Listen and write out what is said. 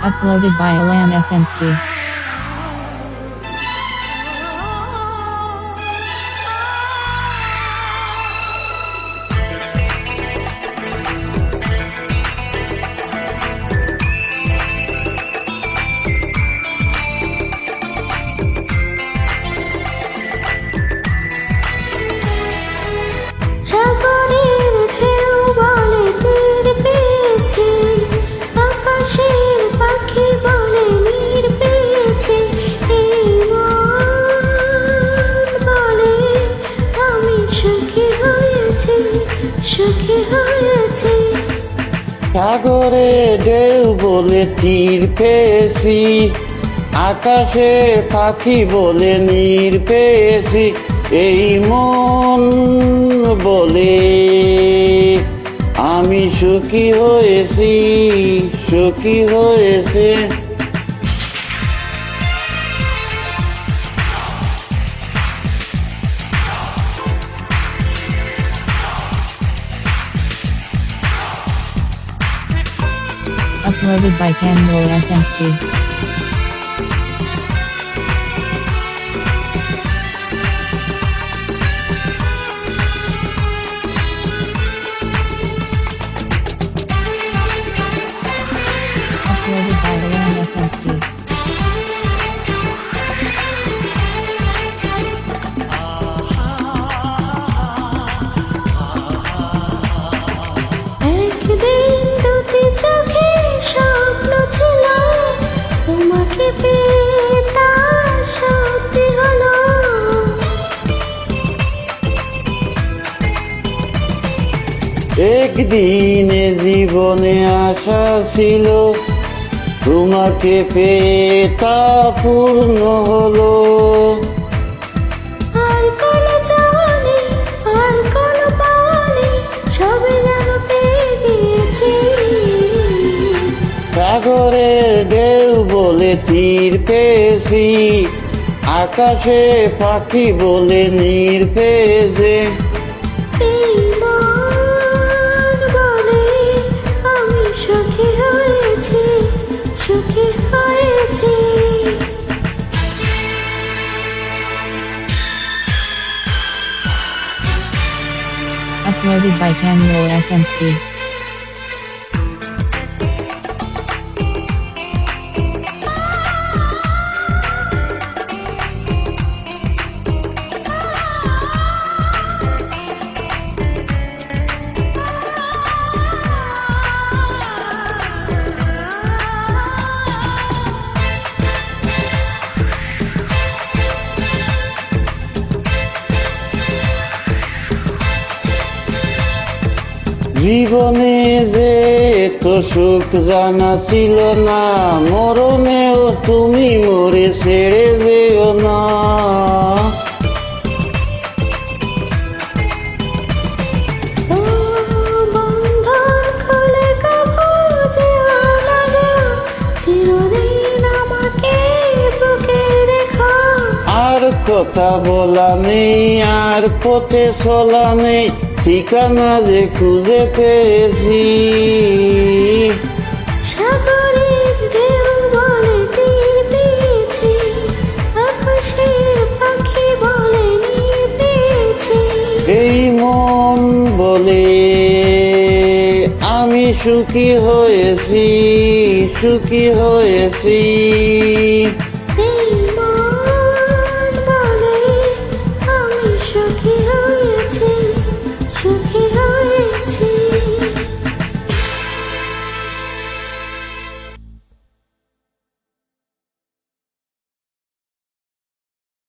Uploaded by Alam SMC. সাগরে ঢেউ বলে তীর পেয়েছি, আকাশে পাখি বলে নীর পেয়েছি, এই মন বলে আমি সুখী হয়েছি, সুখী হয়েছে। Uploaded by Canmore SMC. Uploaded by Alam SMC. একদিনে জীবনে আশা ছিল, তোমাকে পেয়ে তা পূর্ণ হলো। আর কোনো চাওয়া নেই, আর কোনো পাওয়া নেই, সবে যেন পেয়ে গিয়েছি। সাগরে ঢেউ বলে তীর পেয়েছি, আকাশে পাখি বলে নীর পেয়েছে, এই মন বলে আমি সুখী হয়েছি, সুখী হয়েছি। Uploaded by Canmore SMC. জীবনে যে তো সুখ জানা ছিল না, মরণেও তুমি মরে ছেড়ে যেও না। বন্ধন খুলে কবু যেও না গো, চিরদিন আমাকে বুকে রেখো। আর কথা বলা নেই, আর পথে চলা নেই, ঠিকানা যে খুঁজে পেয়েছি। সাগরের ঢেউ বলে তীর পেয়েছি, আকাশের পাখি বলে নীর পেয়েছি, এই মন বলে আমি সুখী হয়েছি, সুখী হয়েছি।